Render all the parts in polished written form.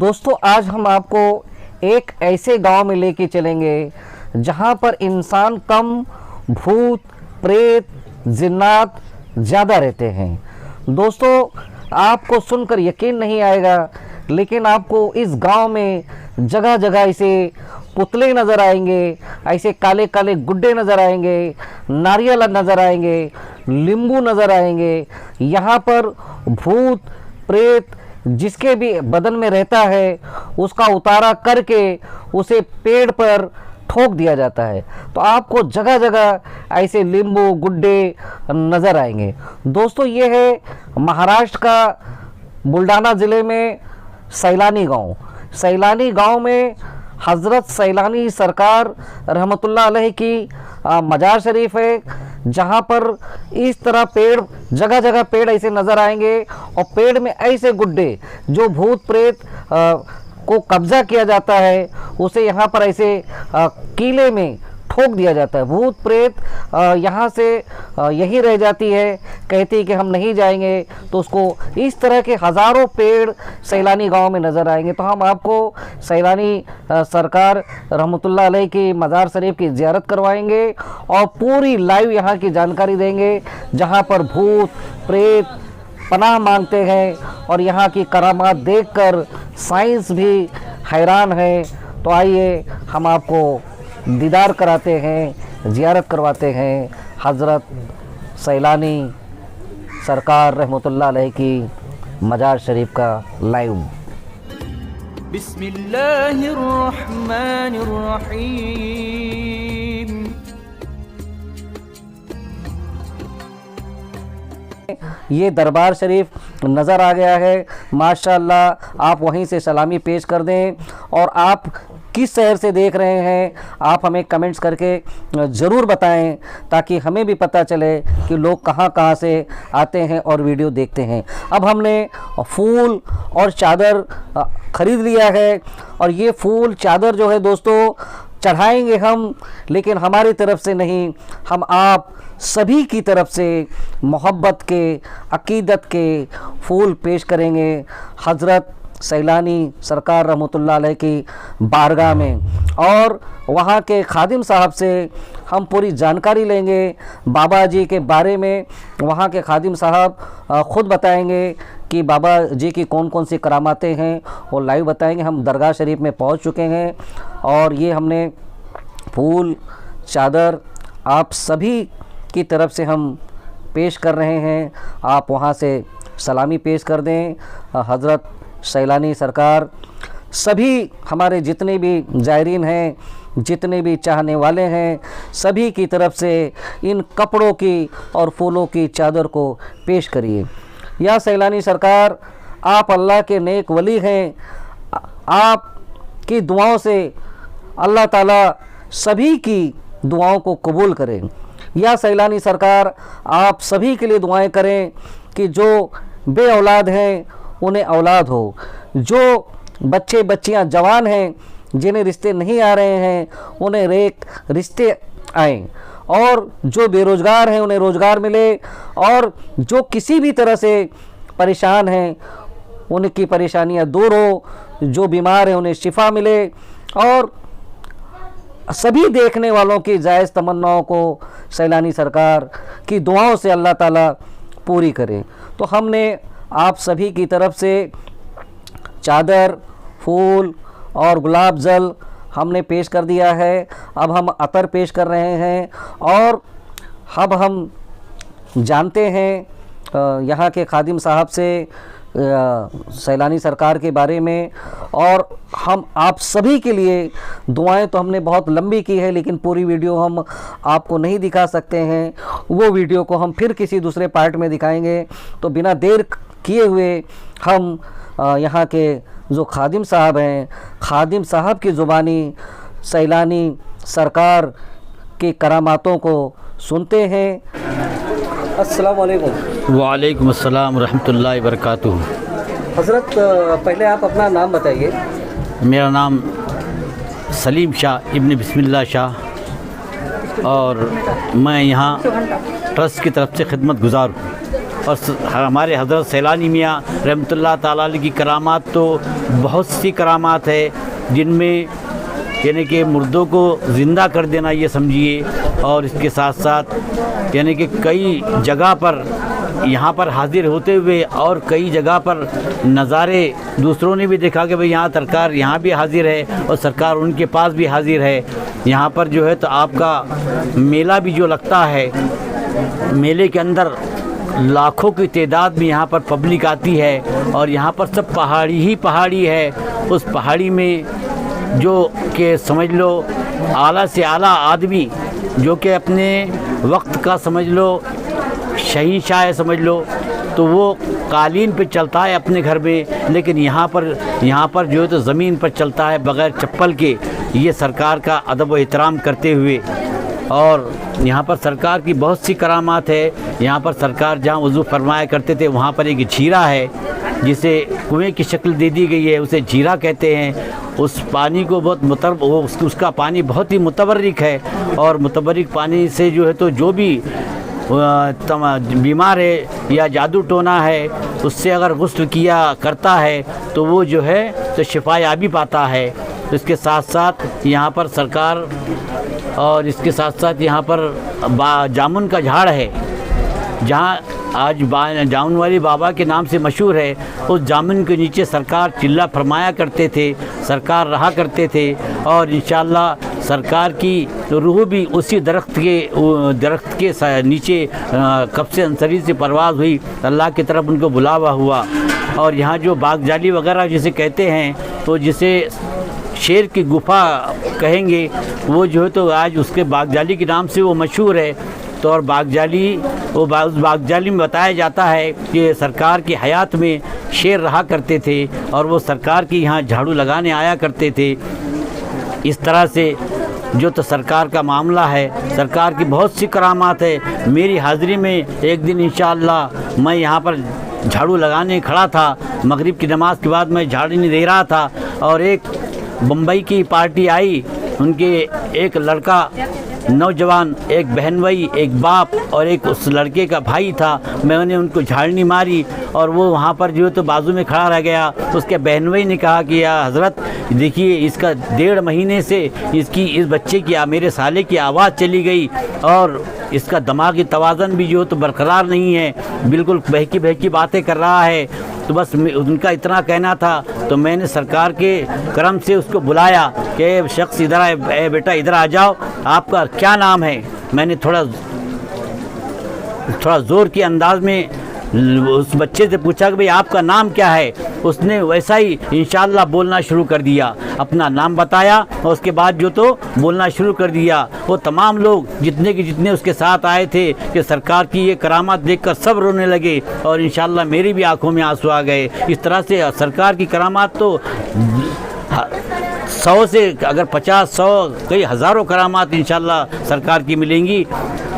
दोस्तों आज हम आपको एक ऐसे गांव में लेके चलेंगे जहां पर इंसान कम, भूत प्रेत जिन्नात ज़्यादा रहते हैं। दोस्तों आपको सुनकर यकीन नहीं आएगा, लेकिन आपको इस गांव में जगह जगह ऐसे पुतले नज़र आएंगे, ऐसे काले काले गुड्डे नज़र आएंगे, नारियल नज़र आएंगे, नींबू नज़र आएंगे। यहाँ पर भूत प्रेत जिसके भी बदन में रहता है उसका उतारा करके उसे पेड़ पर ठोक दिया जाता है। तो आपको जगह जगह ऐसे नींबू गुड्डे नज़र आएंगे। दोस्तों ये है महाराष्ट्र का बुल्ढाना ज़िले में सैलानी गांव। सैलानी गांव में हज़रत सैलानी सरकार रहमतुल्लाह अलैह की मज़ार शरीफ है, जहाँ पर इस तरह पेड़ जगह जगह पेड़ ऐसे नज़र आएंगे और पेड़ में ऐसे गुड्डे जो भूत प्रेत को कब्जा किया जाता है उसे यहाँ पर ऐसे कीले में ठोक दिया जाता है। भूत प्रेत यहाँ से यही रह जाती है, कहती है कि हम नहीं जाएंगे। तो उसको इस तरह के हज़ारों पेड़ सैलानी गांव में नज़र आएंगे। तो हम आपको सैलानी सरकार रहमतुल्लाह अलैह की मज़ार शरीफ की ज़ियारत करवाएंगे और पूरी लाइव यहाँ की जानकारी देंगे, जहाँ पर भूत प्रेत पनाह मांगते हैं और यहाँ की करामात देखकर साइंस भी हैरान है। तो आइए हम आपको दीदार कराते हैं, ज़ियारत करवाते हैं हज़रत सैलानी सरकार रहमतुल्लाह अलैह की मज़ार शरीफ का लाइव। बिस्मिल्लाहिर्रहमानिर्रहीम। ये दरबार शरीफ नज़र आ गया है माशाअल्लाह। आप वहीं से सलामी पेश कर दें और आप किस शहर से देख रहे हैं आप हमें कमेंट्स करके ज़रूर बताएं, ताकि हमें भी पता चले कि लोग कहां कहां से आते हैं और वीडियो देखते हैं। अब हमने फूल और चादर ख़रीद लिया है और ये फूल चादर जो है दोस्तों चढ़ाएंगे हम, लेकिन हमारी तरफ से नहीं, हम आप सभी की तरफ से मोहब्बत के अकीदत के फूल पेश करेंगे हज़रत सैलानी सरकार रहमतुल्लाह अलैह की बारगाह में। और वहाँ के खादिम साहब से हम पूरी जानकारी लेंगे बाबा जी के बारे में। वहाँ के खादिम साहब ख़ुद बताएंगे कि बाबा जी की कौन कौन सी करामातें हैं, वो लाइव बताएंगे। हम दरगाह शरीफ में पहुँच चुके हैं और ये हमने फूल चादर आप सभी की तरफ से हम पेश कर रहे हैं। आप वहाँ से सलामी पेश कर दें हज़रत सैलानी सरकार। सभी हमारे जितने भी ज़ायरीन हैं, जितने भी चाहने वाले हैं, सभी की तरफ से इन कपड़ों की और फूलों की चादर को पेश करिए। या सैलानी सरकार, आप अल्लाह के नेक वली हैं, आप की दुआओं से अल्लाह ताला सभी की दुआओं को कबूल करें। या सैलानी सरकार, आप सभी के लिए दुआएं करें कि जो बे औलाद हैं उन्हें औलाद हो, जो बच्चे बच्चियां जवान हैं जिन्हें रिश्ते नहीं आ रहे हैं उन्हें रिश्ते आएँ, और जो बेरोज़गार हैं उन्हें रोज़गार मिले, और जो किसी भी तरह से परेशान हैं उनकी परेशानियां दूर हो, जो बीमार हैं उन्हें शिफा मिले, और सभी देखने वालों की जायज़ तमन्नाओं को सैलानी सरकार की दुआओं से अल्लाह ताला पूरी करे। तो हमने आप सभी की तरफ से चादर, फूल और गुलाब जल हमने पेश कर दिया है। अब हम अतर पेश कर रहे हैं और अब हम जानते हैं यहाँ के खादिम साहब से सैलानी सरकार के बारे में। और हम आप सभी के लिए दुआएं तो हमने बहुत लंबी की है, लेकिन पूरी वीडियो हम आपको नहीं दिखा सकते हैं। वो वीडियो को हम फिर किसी दूसरे पार्ट में दिखाएंगे। तो बिना देर किए हुए हम यहाँ के जो खादिम साहब हैं, खादिम साहब की ज़ुबानी सैलानी सरकार की करामातों को सुनते हैं। अस्सलाम वालेकुम। वालेकुम अस्सलाम रहमतुल्लाहि बरकातुहू। हज़रत पहले आप अपना नाम बताइए। मेरा नाम सलीम शाह इब्न बिस्मिल्लाह शाह, और मैं यहाँ ट्रस्ट की तरफ से खिदमत गुजार हूँ। और हमारे हज़रत सैलानी मियाँ रहमतुल्लाह ताला अलैह की करामात तो बहुत सी करामात है, जिनमें यानी कि मुर्दों को ज़िंदा कर देना ये समझिए, और इसके साथ साथ यानी कि कई जगह पर यहाँ पर हाजिर होते हुए और कई जगह पर नज़ारे दूसरों ने भी देखा कि भाई यहाँ सरकार यहाँ भी हाजिर है और सरकार उनके पास भी हाजिर है। यहाँ पर जो है तो आपका मेला भी जो लगता है, मेले के अंदर लाखों की तादाद में यहाँ पर पब्लिक आती है और यहाँ पर सब पहाड़ी ही पहाड़ी है। उस पहाड़ी में जो कि समझ लो आला से आला आदमी, जो कि अपने वक्त का समझ लो शहंशाह है समझ लो, तो वो कालीन पे चलता है अपने घर में, लेकिन यहाँ पर जो है तो ज़मीन पर चलता है बग़ैर चप्पल के। ये सरकार का अदब व एहतराम करते हुए, और यहाँ पर सरकार की बहुत सी करामात है। यहाँ पर सरकार जहाँ वज़ू फरमाया करते थे वहाँ पर एक झीरा है जिसे कुएं की शक्ल दे दी गई है, उसे झीरा कहते हैं। उस पानी को बहुत उसका पानी बहुत ही मुतबर्रिक है, और मुतबर्रिक पानी से जो है तो जो भी बीमार है या जादू टोना है, उससे अगर गुस्ल किया करता है तो वो जो है तो शिफायाबी पाता है। इसके साथ साथ यहाँ पर सरकार, और इसके साथ साथ यहाँ पर जामुन का झाड़ है, जहाँ आज जामुन वाली बाबा के नाम से मशहूर है। उस जामुन के नीचे सरकार चिल्ला फरमाया करते थे, सरकार रहा करते थे, और इंशाअल्लाह सरकार की रूह भी उसी दरख्त के नीचे कब से अंसरी से परवाज़ हुई, अल्लाह की तरफ उनको बुलावा हुआ। और यहाँ जो बागजाली वगैरह जिसे कहते हैं, तो जिसे शेर की गुफा कहेंगे, वो जो है तो आज उसके बागजाली के नाम से वो मशहूर है। तो और बागजाली में बताया जाता है कि सरकार की हयात में शेर रहा करते थे और वो सरकार की यहाँ झाड़ू लगाने आया करते थे। इस तरह से जो तो सरकार का मामला है, सरकार की बहुत सी करामात है। मेरी हाज़िरी में एक दिन इंशाअल्लाह मैं यहाँ पर झाड़ू लगाने खड़ा था, मगरिब की नमाज़ के बाद मैं झाड़ू नहीं दे रहा था, और एक बम्बई की पार्टी आई, उनके एक लड़का नौजवान, एक बहन भाई, एक बाप और एक उस लड़के का भाई था। मैंने उनको झाड़नी मारी और वो वहाँ पर जो है तो बाजू में खड़ा रह गया। उसके बहन भाई ने कहा कि या हज़रत देखिए, इसका 1.5 महीने से इस बच्चे की मेरे साले की आवाज़ चली गई और इसका दिमागी तवाज़न भी जो तो बरकरार नहीं है, बिल्कुल बहकी बहकी बातें कर रहा है। तो बस उनका इतना कहना था, तो मैंने सरकार के करम से उसको बुलाया कि शख्स इधर आए, बेटा इधर आ जाओ, आपका क्या नाम है। मैंने थोड़ा ज़ोर के अंदाज में उस बच्चे से पूछा कि भाई आपका नाम क्या है। उसने वैसा ही इंशाअल्लाह बोलना शुरू कर दिया, अपना नाम बताया और उसके बाद जो तो बोलना शुरू कर दिया। वो तमाम लोग जितने के जितने उसके साथ आए थे कि सरकार की ये करामात देखकर सब रोने लगे, और इंशाअल्लाह मेरी भी आंखों में आंसू आ गए। इस तरह से सरकार की करामात तो 100 से अगर 50, 100 कई हज़ारों करामात इंशाअल्लाह सरकार की मिलेंगी।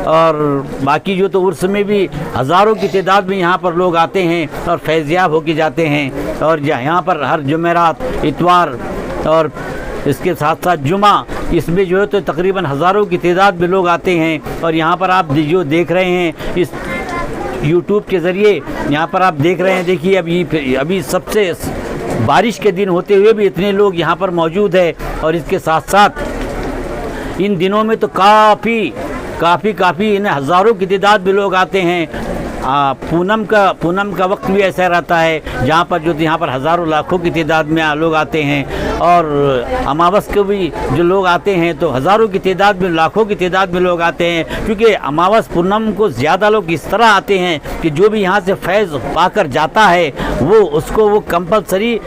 और बाकी जो तो उर्स में भी हज़ारों की तादाद में यहाँ पर लोग आते हैं और फैज़याब होके जाते हैं। और यहाँ पर हर जुमेरात, इतवार और इसके साथ साथ जुमा, इसमें जो है तो तकरीबन हज़ारों की तादाद में लोग आते हैं। और यहाँ पर आप जो देख रहे हैं इस यूट्यूब के ज़रिए, यहाँ पर आप देख रहे हैं, देखिए अभी सबसे बारिश के दिन होते हुए भी इतने लोग यहाँ पर मौजूद है। और इसके साथ साथ इन दिनों में तो काफ़ी इन्हें हज़ारों की तादाद में लोग आते हैं। पूनम का वक्त भी ऐसा रहता है जहाँ पर जो यहाँ पर हज़ारों लाखों की तादाद में लोग आते हैं। और अमावस को भी जो लोग आते हैं तो हज़ारों की तादाद में, लाखों की तादाद में लोग आते हैं। क्योंकि अमावस पूनम को ज़्यादा लोग इस तरह आते हैं कि जो भी यहाँ से फैज़ पाकर जाता है वो कंपलसरी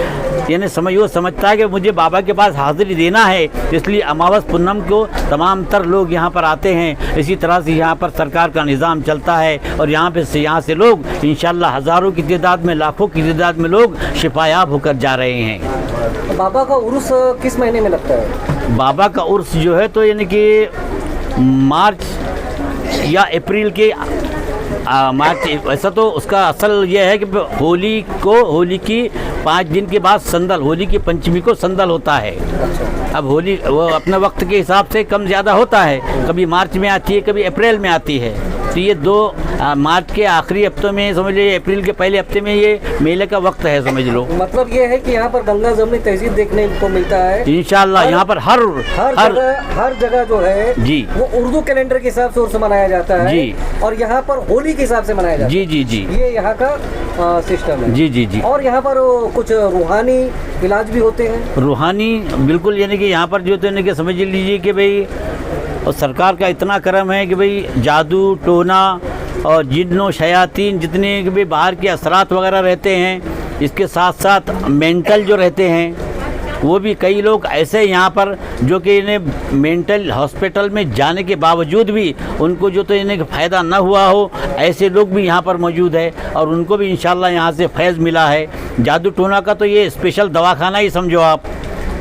यानी समझता है कि मुझे बाबा के पास हाज़िरी देना है, इसलिए अमावस पूनम को तमाम तर लोग यहाँ पर आते हैं। इसी तरह से यहाँ पर सरकार का निज़ाम चलता है और यहाँ से लोग इंशाअल्लाह हज़ारों की तादाद में, लाखों की तादाद में लोग शिफायाब होकर जा रहे हैं। बाबा का उर्स किस महीने में लगता है? बाबा का उर्स जो है तो यानी कि मार्च या अप्रैल के मार्च, ऐसा तो उसका असल ये है कि होली की 5 दिन के बाद संदल, होली की पंचमी को संदल होता है। अब होली वो अपने वक्त के हिसाब से कम ज़्यादा होता है, कभी मार्च में आती है, कभी अप्रैल में आती है। तो ये मार्च के आखिरी हफ्तों में समझ लो, अप्रैल के पहले हफ्ते में ये मेले का वक्त है समझ लो। मतलब ये है कि यहाँ पर गंगा जमुनी तहजीब देखने को मिलता है इंशाल्लाह। यहाँ पर हर जगह जो है जी वो उर्दू कैलेंडर के हिसाब से उर्स मनाया जाता है जी, और यहाँ पर होली के हिसाब से मनाया जाता है। जी जी जी, ये यहाँ का सिस्टम है। जी जी जी। और यहाँ पर कुछ रूहानी इलाज भी होते हैं। रूहानी बिल्कुल, यानी कि यहाँ पर जो तो यानी कि समझ लीजिए कि भाई और सरकार का इतना करम है कि भाई जादू टोना और जिन्नो शयातीन जितने भी बाहर के असरात वगैरह रहते हैं, इसके साथ साथ मेंटल जो रहते हैं वो भी कई लोग ऐसे यहाँ पर जो कि इन्हें मेंटल हॉस्पिटल में जाने के बावजूद भी उनको जो तो इन्हें फ़ायदा न हुआ हो, ऐसे लोग भी यहाँ पर मौजूद है और उनको भी इंशाल्लाह यहाँ से फैज़ मिला है। जादू टोना का तो ये स्पेशल दवाखाना ही समझो आप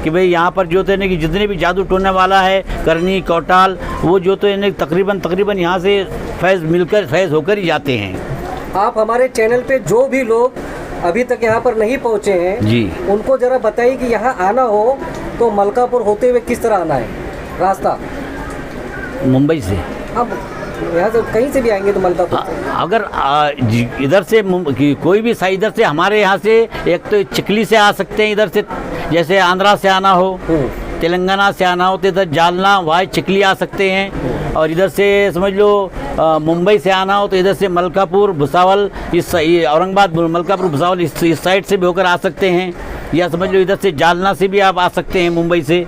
कि भाई यहाँ पर जो तो इन्हें कि जितने भी जादू टोने वाला है करनी कौटाल, वो जो तो इन्हें तकरीबन यहाँ से फैज़ होकर ही जाते हैं। आप हमारे चैनल पे जो भी लोग अभी तक यहाँ पर नहीं पहुँचे हैं जी, उनको ज़रा बताइए कि यहाँ आना हो तो मलकापुर होते हुए किस तरह आना है रास्ता। मुंबई से अब यहाँ से कहीं से भी आएंगे तो मलकापुर अगर इधर से कोई भी सही इधर से हमारे यहाँ से एक तो चिकली से आ सकते हैं, इधर से जैसे आंध्रा से आना हो, तेलंगाना से आना हो तो इधर जालना वाई चिकली आ सकते हैं, और इधर से समझ लो मुंबई से आना हो तो इधर से मलकापुर भुसावल इस औरंगाबाद मलकापुर भुसावल इस साइड से भी होकर आ सकते हैं, या समझ लो इधर से जालना से भी आप आ सकते हैं मुंबई से।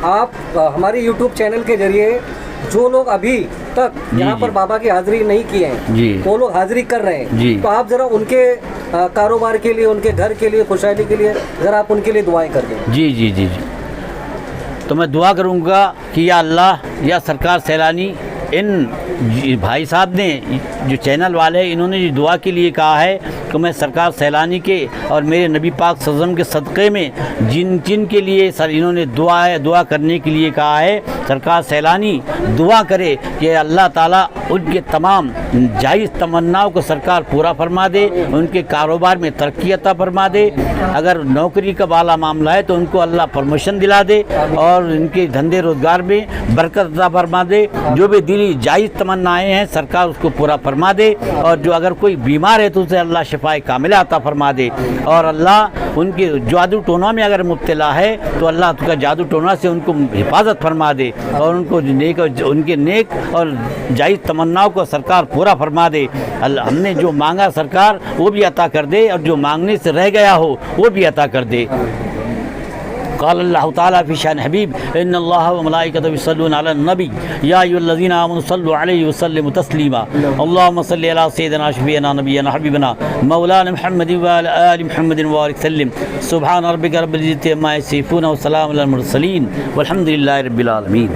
आप हमारे यूट्यूब चैनल के जरिए जो लोग अभी तक यहाँ पर बाबा की हाजिरी नहीं किए हैं जी, वो लोग हाजिरी कर रहे हैं जी, तो आप ज़रा उनके कारोबार के लिए, उनके घर के लिए, खुशहाली के लिए ज़रा आप उनके लिए दुआएं कर दें। जी जी जी जी। तो मैं दुआ करूँगा कि या अल्लाह या सरकार सैलानी इन भाई साहब ने जो चैनल वाले हैं इन्होंने जो दुआ के लिए कहा है कि मैं सरकार सैलानी के और मेरे नबी पाक सल्लल्लाहु अलैहि वसल्लम के सदक़े में जिन के लिए सर इन्होंने दुआ करने के लिए कहा है, सरकार सैलानी दुआ करे कि अल्लाह ताला उनके तमाम जायज़ तमन्नाओं को सरकार पूरा फरमा दे, उनके कारोबार में तरक्की अता फरमा दे, अगर नौकरी का वाला मामला है तो उनको अल्लाह प्रमोशन दिला दे और उनके धंधे रोज़गार में बरकत अता फरमा दे, जो भी दिली जायज़ तमन्नाएँ हैं सरकार उसको पूरा फरमा दे, और जो अगर कोई बीमार है तो उसे अल्लाह शिफाए कामिला अता फरमा दे, और अल्लाह उनके जादू टोना में अगर मुब्तला है तो अल्लाह उसका जादू टोना से उनको हिफाजत फरमा दे और उनको उनके नेक और जायज़ तमन्नाओं को सरकार पूरा फरमा दे। हमने जो मांगा सरकार वो भी अता कर दे, और जो मांगने से रह गया हो वो भी अता कर दे। क़ाल अल्लाहु ताला फ़ी शान हबीब इन्नल्लाह व मलाइकतहु युसल्लूना अलन नबी या अय्युहल्लज़ीना आमनु सल्लु अलैहि व सल्लिमु तस्लीमा अल्लाहुम्मा सल्लि अला सय्यिदिना शफ़ीअना नबिय्यिना हबीबना मौलाना मुहम्मदिन व अला आलि मुहम्मदिन व बारिक सल्लिम सुब्हान रब्बिका रब्बिल इज़्ज़ति अम्मा यसिफून व सलामुन अलल मुरसलीन वल्हम्दुलिल्लाहि रब्बिल आलमीन।